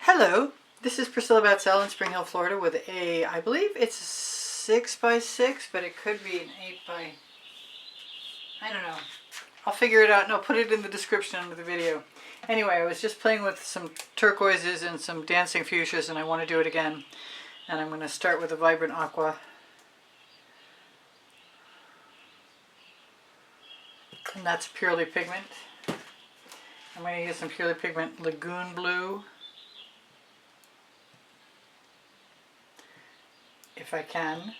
Hello, this is Priscilla Batzell in Spring Hill, Florida with a, I believe it's 6x6, but it could be an 8x, I don't know. I'll figure it out and I'll put it in the description under the video. Anyway, I was just playing with some turquoises and some dancing fuchsias and I want to do it again. And I'm going to start with a vibrant aqua. And that's Purely Pigment. I'm going to use some Purely Pigment Lagoon Blue. If I can.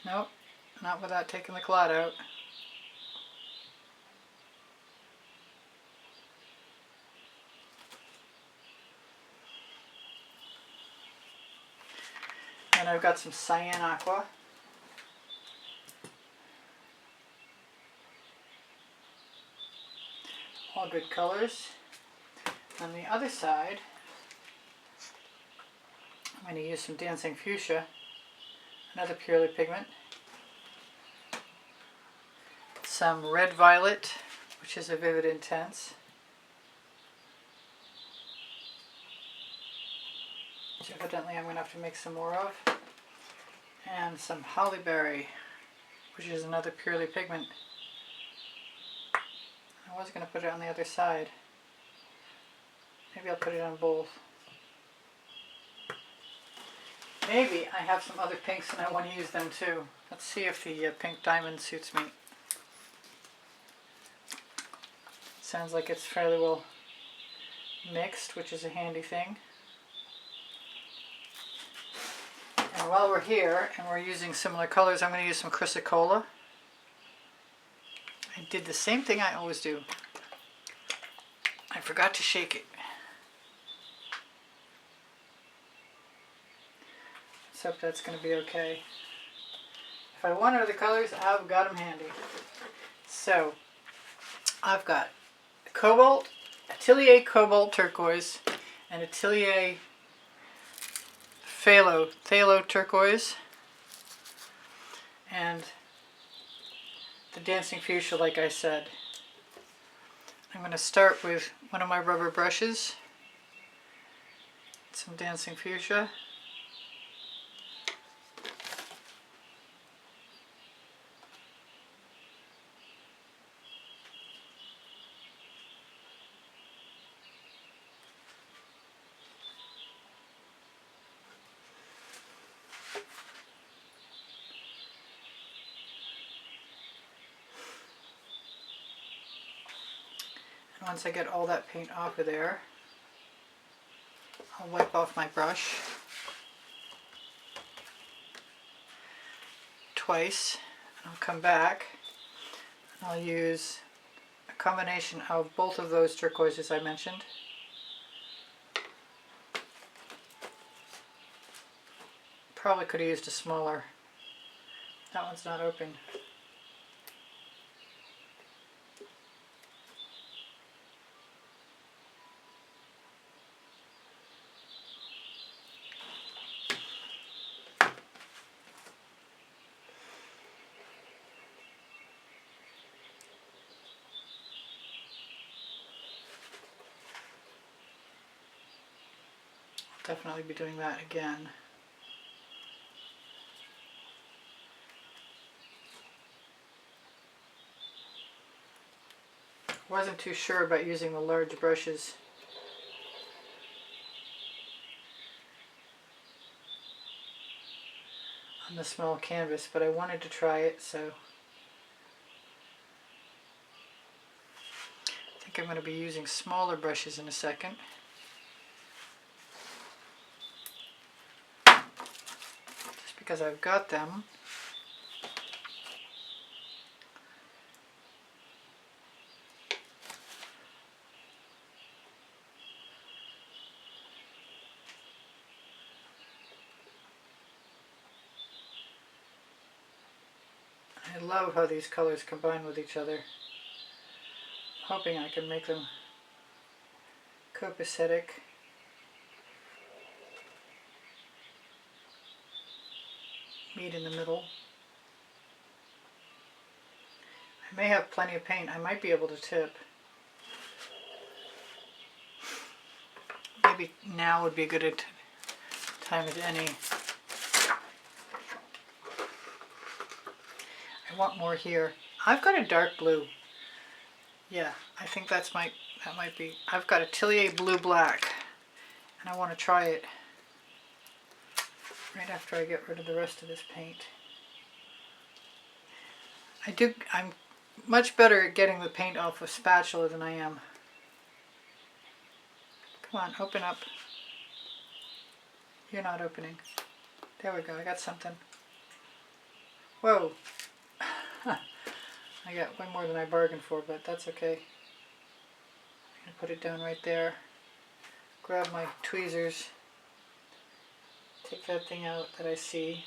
Nope, not without taking the clot out. And I've got some cyan aqua. All good colors. On the other side, I'm going to use some Dancing Fuchsia, another Purely Pigment, some Red Violet, which is a Vivid Intense, which evidently I'm going to have to make some more of, and some Holly Berry, which is another Purely Pigment. I was going to put it on the other side. Maybe I'll put it on both. Maybe I have some other pinks and I want to use them too. Let's see if the pink diamond suits me. Sounds like it's fairly well mixed, which is a handy thing. And while we're here and we're using similar colors, I'm going to use some Chrysocolla. I did the same thing I always do. I forgot to shake it. Let's hope that's going to be okay. If I want other colors, I've got them handy. So, I've got Cobalt, Atelier Cobalt Turquoise, and Atelier Phthalo Turquoise, and the Dancing Fuchsia, like I said. I'm going to start with one of my rubber brushes, some Dancing Fuchsia. Once I get all that paint off of there, I'll wipe off my brush twice, and I'll come back and I'll use a combination of both of those turquoises I mentioned. Probably could have used a smaller. That one's not open. Definitely be doing that again. Wasn't too sure about using the large brushes. On the small canvas, but I wanted to try it, so I think I'm going to be using smaller brushes in a second. Because I've got them. I love how these colors combine with each other. I'm hoping I can make them copacetic. Meet in the middle. I may have plenty of paint. I might be able to tip. maybe now would be a good time as any. I want more here. I've got a dark blue. Yeah, I think that might be. I've got a Tillier blue black, and I want to try it right after I get rid of the rest of this paint. I'm much better at getting the paint off a spatula than I am. Come on, open up. You're not opening. There we go, I got something. Whoa. I got way more than I bargained for, but that's okay. I'm going to put it down right there. Grab my tweezers. Take that thing out that I see.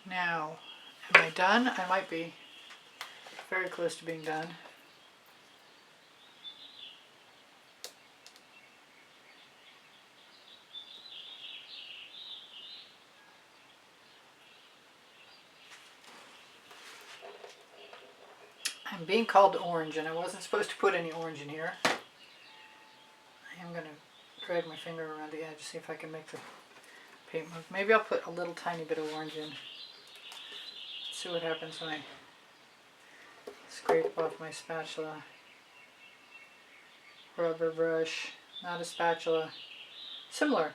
Now, am I done? I might be very close to being done. I'm being called orange, and I wasn't supposed to put any orange in here. I am going to drag my finger around the edge, see if I can make the paint move. Maybe I'll put a little tiny bit of orange in. See what happens when I scrape off my spatula. Rubber brush, not a spatula. Similar.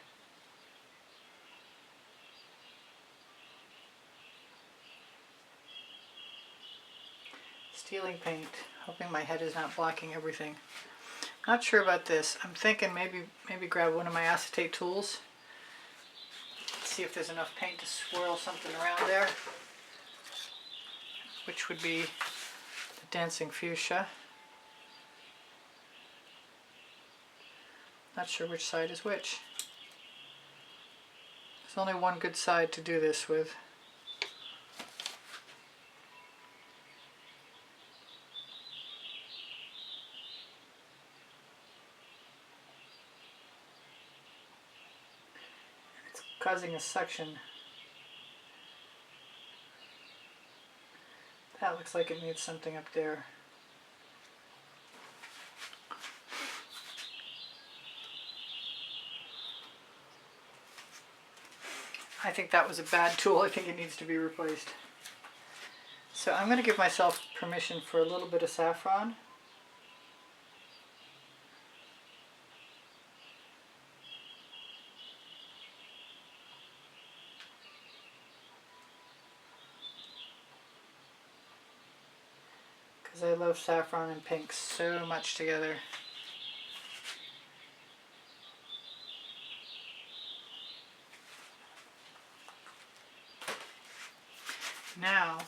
Stealing paint, hoping my head is not blocking everything. Not sure about this. I'm thinking maybe grab one of my acetate tools. See if there's enough paint to swirl something around there, which would be the Dancing Fuchsia. Not sure which side is which. There's only one good side to do this with. It's causing a suction. That looks like it needs something up there. I think that was a bad tool. I think it needs to be replaced. So I'm going to give myself permission for a little bit of saffron. Because I love saffron and pink so much together. Now,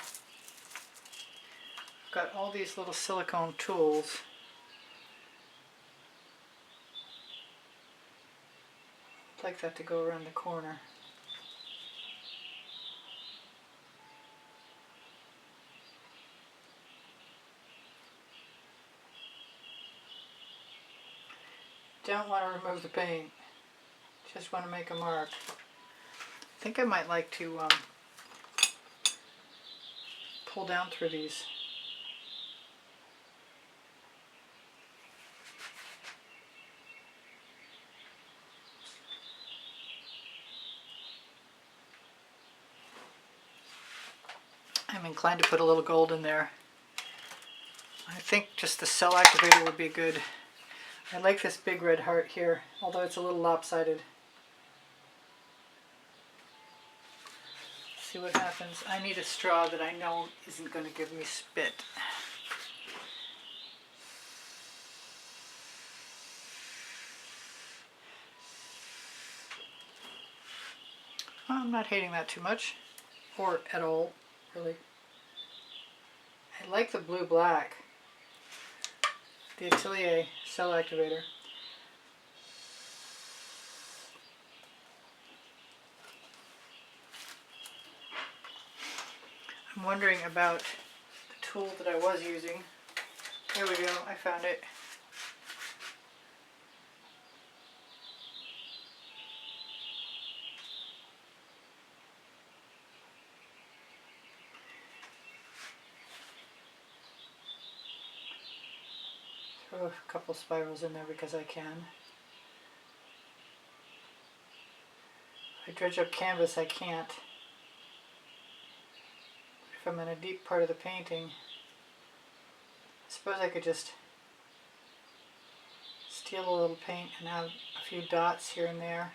I've got all these little silicone tools. I'd like that to go around the corner. Don't want to remove the paint, just want to make a mark. I think I might like to pull down through these. I'm inclined to put a little gold in there. I think just the cell activator would be good. I like this big red heart here, although it's a little lopsided. See what happens. I need a straw that I know isn't going to give me spit. Well, I'm not hating that too much, or at all, really. I I like the blue-black, the Atelier Cell Activator. I'm wondering about the tool that I was using. There we go, I found it. Throw a couple spirals in there because I can. If I dredge up canvas, I can't. If I'm in a deep part of the painting, I suppose I could just steal a little paint and have a few dots here and there.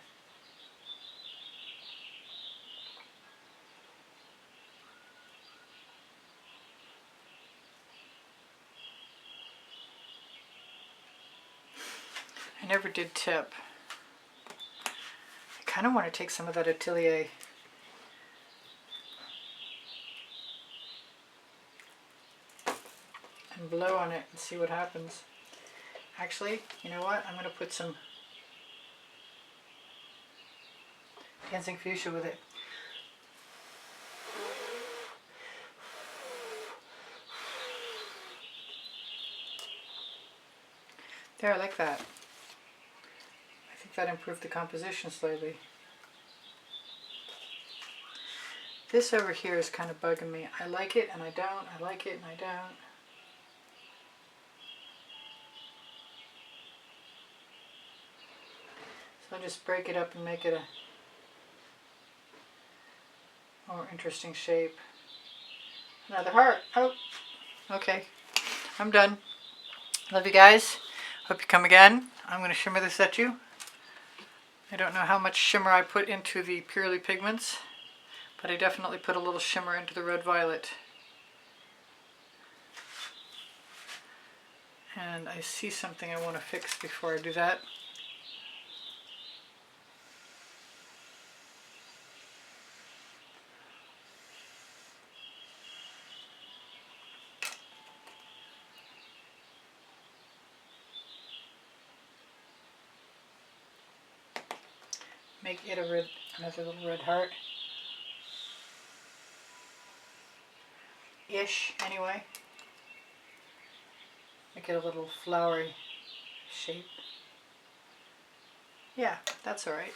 I never did tip. I kind of want to take some of that Atelier and blow on it and see what happens. Actually, you know what? I'm going to put some Dancing Fuchsia with it. There, I like that. I think that improved the composition slightly. This over here is kind of bugging me. I like it and I don't. I like it and I don't. So I'll just break it up and make it a more interesting shape. Another heart. Oh, okay. I'm done. Love you guys. Hope you come again. I'm going to shimmer this at you. I don't know how much shimmer I put into the Purely Pigments, but I definitely put a little shimmer into the red violet. And I see something I want to fix before I do that. Make it a red, another little red heart. Ish, anyway. Make it a little flowery shape. Yeah, that's alright.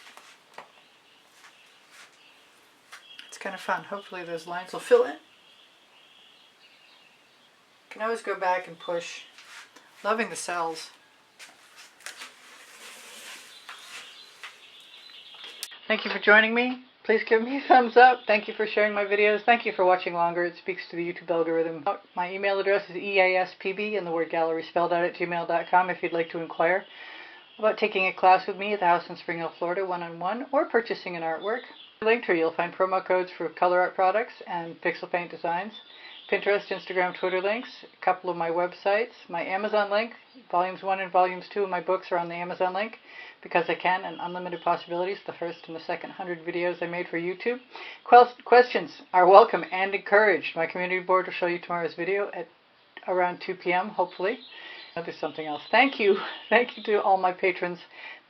It's kind of fun. Hopefully those lines will fill in. You can always go back and push. Loving the cells. Thank you for joining me. Please give me a thumbs up. Thank you for sharing my videos. Thank you for watching longer. It speaks to the YouTube algorithm. My email address is easpb and the word gallery spelled out at gmail.com if you'd like to inquire about taking a class with me at the house in Spring Hill, Florida, one-on-one, or purchasing an artwork. Linked here, you'll find promo codes for Colourarte products and pixel paint designs, Pinterest, Instagram, Twitter links, a couple of my websites, my Amazon link. Volumes 1 and Volumes 2 of my books are on the Amazon link because I can, and Unlimited Possibilities, the first and the second 100 videos I made for YouTube. Questions are welcome and encouraged. My community board will show you tomorrow's video at around 2 p.m. hopefully. There's something else. Thank you. Thank you to all my patrons.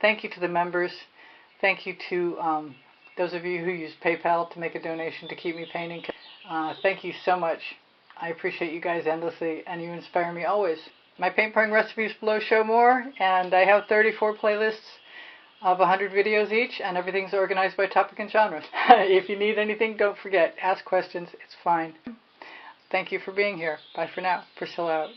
Thank you to the members. Thank you to those of you who use PayPal to make a donation to keep me painting. Thank you so much. I appreciate you guys endlessly, and you inspire me always. My paint pouring recipes below show more, and I have 34 playlists of 100 videos each, and everything's organized by topic and genre. If you need anything, don't forget, ask questions. It's fine. Thank you for being here. Bye for now. Priscilla out.